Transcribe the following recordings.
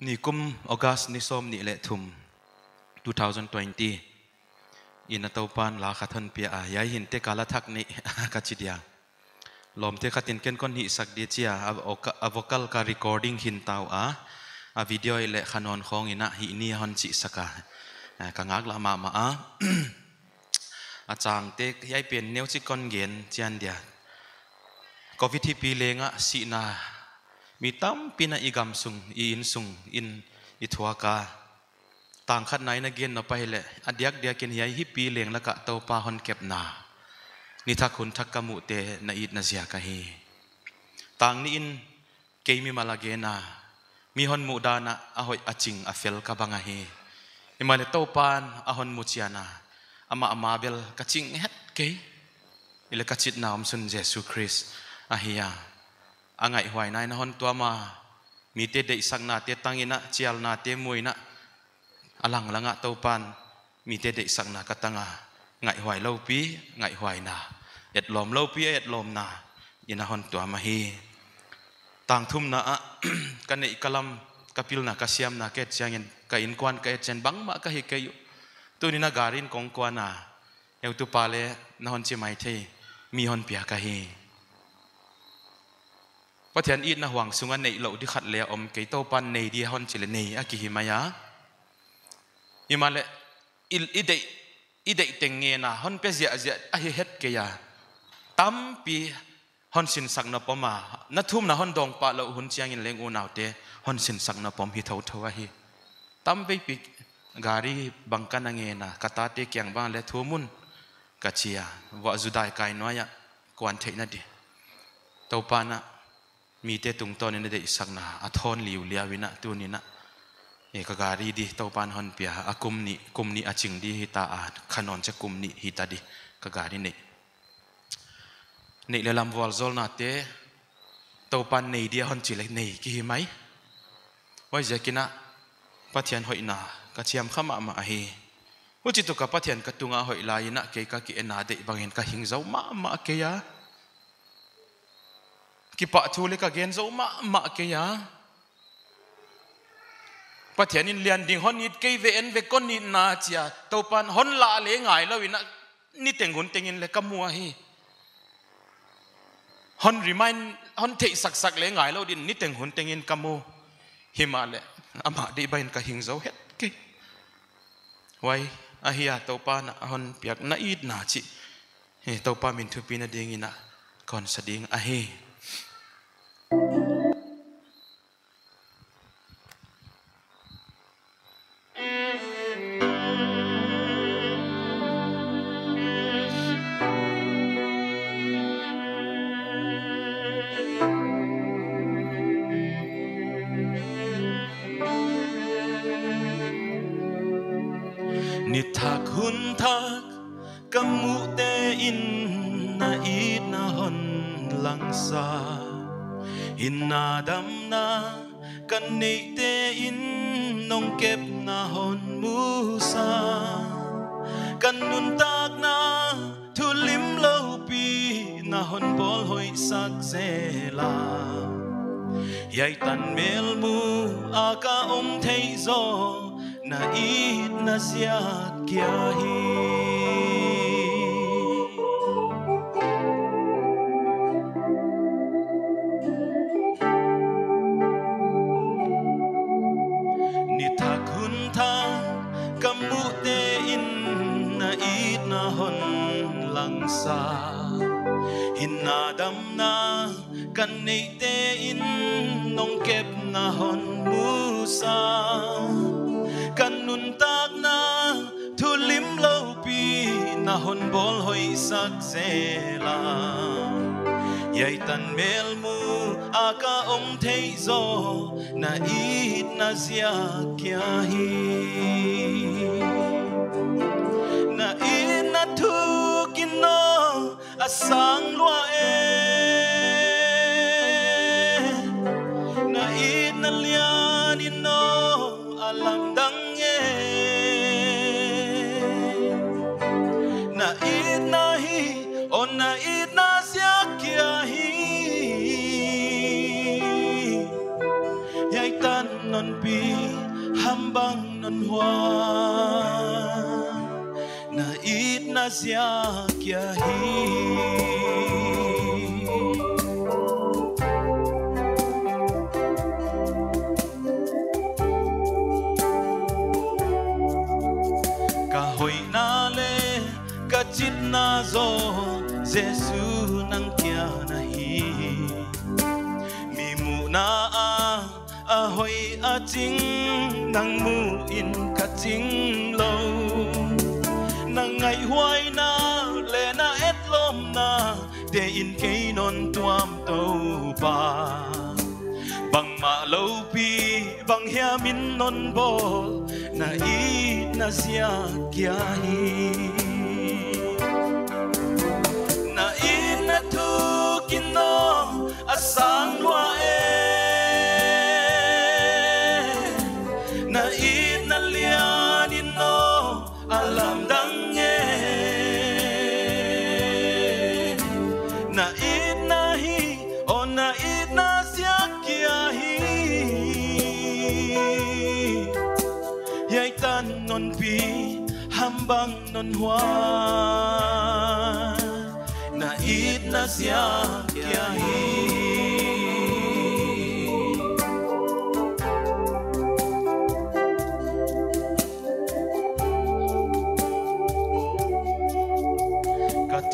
นี่กุมออกัสนี่ส้มนี่เละทุม2020อินตัวปานลาขัดทนเปียยายหินเตกาลทักนี่กัจจิเดียลมเตขัดตินเก่นคนหิสักเดียเจียอวกัลการรีคอร์ดิ้งหินเตาวิดีโอเละขนนของอินะหินี่ฮันจิสกากังอักละมาอาจารย์เตกยายเป็นเนวจิกอนเกนเจียนเดียก็วิธีปีเลงสีนามีตั้มปีนาอีกำสุงอินสุงอินอิทัวกาต่างขัดไหนนักเรียนเอาไปเลยอดียกเดียกินยายฮิปีเลงแล้วก็เตาปาฮอนเก็บนานิทักคุณทักกมุเตนาอิดนาเซียกะฮีต่างนี้อินเกมีมาลาเกนามีฮอนมุดานะอหอยอจิงอเฟลกับบังฮีอิมาเลเตาปานอหอนมุเชียนาอามาเบลกัจิงเฮ็ดเกยอิเลกัจิตนามสุนเยซูคริสต์อาฮิยาอังไงหวยนายนฮอนตัวมามีเตเดสักนาเตตังอินะเจียลนาเตมวยนะอลังละงะเตาปันมีเตเดสักนากตังไงหวยเล่าปีไงหวยนาเอ็ดลมเล่าปีเอ็ดลมนาอินะฮอนตัวมาฮีต่างทุ่มนะกันในกลัมกับพิลนะกัสยามนะเกตเชียงกับอินควันกับเอเจนบังมะกับฮิกยุตัวนี้นะการินกงกวานาเอวตุปาเลนะฮอนจิไม่เทมีฮอนเปียกับฮีพระเทียนอีนะหวังสุงอันในเหล่าที่ขัดเลี้ยอมเกยโตปันในดีฮอนจิเลเนอากิฮิมายาอิมาเลอีเดเตงเงนะฮอนเปเซียอาฮิเฮ็ดเกียตั้มปีฮอนสินสักนปมานัทุ่มนะฮอนดองปะเราหุ่นเชียงอินเลงอูนาวเตฮอนสินสักนปมฮิเท่าทัวฮิตั้มไปปีการีบังกันเงนะกตาเตเกียงบ้านและทัวมุนกัจเชียวะจุดายกายน้อยกวนเทนัดดิเตาปานะมีเตตุงตอนนี้ได้สักนาอัทอนลิวเลียวินะตัวนี้นะเอกการีดีเตาปานฮอนเปียอากุมนี้อาจิงดีฮิตาอาขนนจะกุมนี้ฮิตาดีกการีนี่เลลำวอลโซลนาเตเตาปานนี่เดียฮอนจิเล็กนี่กี่ไหมว่าจะกินะปัทยันหอยนากัจเชียมข้ามาฮีว่าจิตุกับปัทยันกัตุงอาหอยลายนะเกยกะกิเอนาเดบางเห็นกะหิงเจ้ามาเกียกิปะทูเลกะเกนโซมาเกียปัทยันินเลียนดิ่งฮอนนิดเกยเวนเวก้นนิดนาเจียเตาปันฮอนลาเลงไงแล้ววินะนี่เต็งหุ่นเต็งอินเลกะมัวฮีฮอนรีมายฮอนเทสักเลงไงแล้วดินนี่เต็งหุ่นเต็งอินกะมัวฮิมาเลอามาดีบายนกะหิงเจ้าเฮ็ดเกยไว้อาฮิยาเตาปานฮอนเปียกนาอีดนาจิเตาปามินทุปีนาเดงินะก่อนสดิงอาฮีนิทักหุนทักกำมุเตอินนาอีดนาฮอนลังซาหินนาดำนากันเนเตอินนงเก็บนาฮอนมูซากันนุนตากนาทุลิมเลวปีนาฮอนบอลหอยสักเซลายายตันเมลมูอากาเทยโซนาอีดนาเซียกยาฮีนิทักหุนทากำมุเตอินนาอีดนาฮอนลังซาหินนาดำนากันเนเตอินนงเก็บนาฮอนมูซากันนุนตากนาทุลิมเลวปีนาฮอนบอลหอยสักเซลายายตันเมลมูอากาเทยโซนาอีดนาเซียกยาฮีนาอีดนาทุกินโนอาสังลัวเอนาอีดนาเลียนิโนอาลังดังนาอีดนาฮีโอนาอีดนาเซียกยาฮียายตัน non pi hambang non hoa na it na sia kia hi ka hoi na le ka chit na zo Giêsu nang kia na hi mi mu na a hoi a ching nang mu in ka ching lo nang ngai huai na le na et lom na de in ke non tuam to pa bang ma lo pi bang hia min non bol na i na sia kia hi na i na tu kin no asang lua na i na lian in no alam dang e na i na hi o na i na sia kia hi yai tan non pi hambang non hoa na i na sia kia hi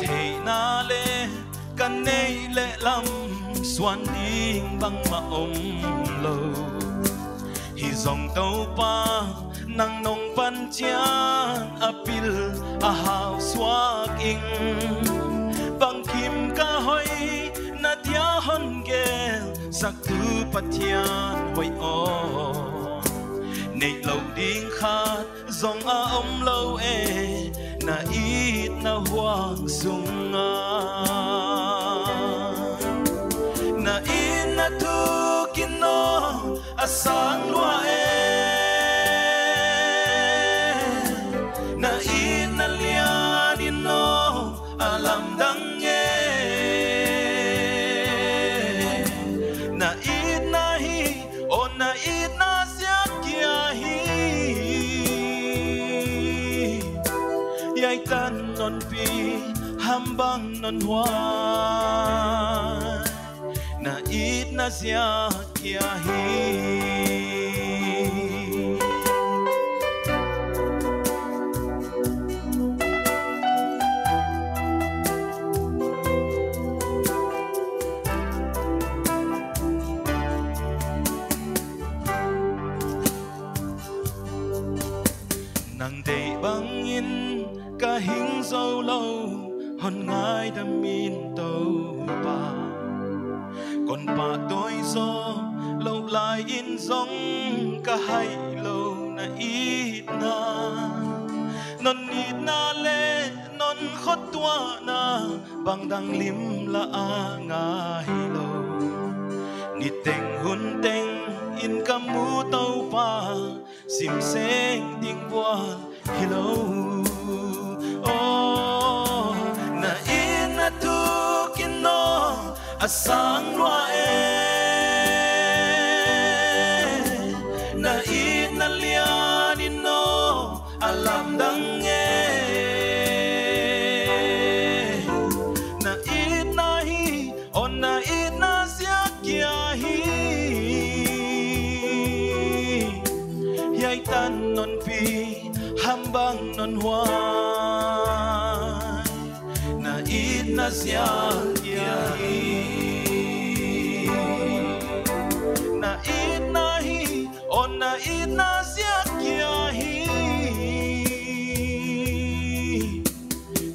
thei na le kan nei le lam xuan ding bang ma om lo hi zong tàu pa nang nong pan chian apil a hao swak ing bang kim ka hoi na tia hon gel sak tu pathian hoi o nei lo ding khat zong a om lo e na ít na hoang sung na ít na tu kin no asang lua na ít na lian in no alam dang e na ít na hi o na ít na sia kia hi yai tan non pi hambang non hoa na it na sia kia hi nang dei bang in ka hing dâu lâu hon ngai đam min tàu pa còn pa tôi do lâu lại in giống ka hay lâu na ít na non ít na le non khot tua na bang dang lim la a ngai lâu ni teng hun teng in ka mu tàu pa sim seng ding bua hello oh na in na tu kin no asang lua na in na lian in no alam dang e na in na hi on na in na sia kia hi yai tan non pi hambang non hoa na ít na sia kia hi na ít na hi on na ít na sia kia hi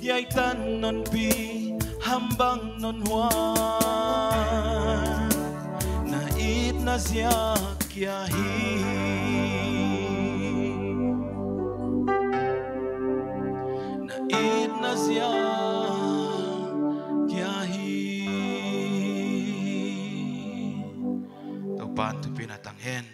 yai tan non pi hambang non hoa na ít na sia kia hi ít na sia kia hi tàu pan tu pin atang hen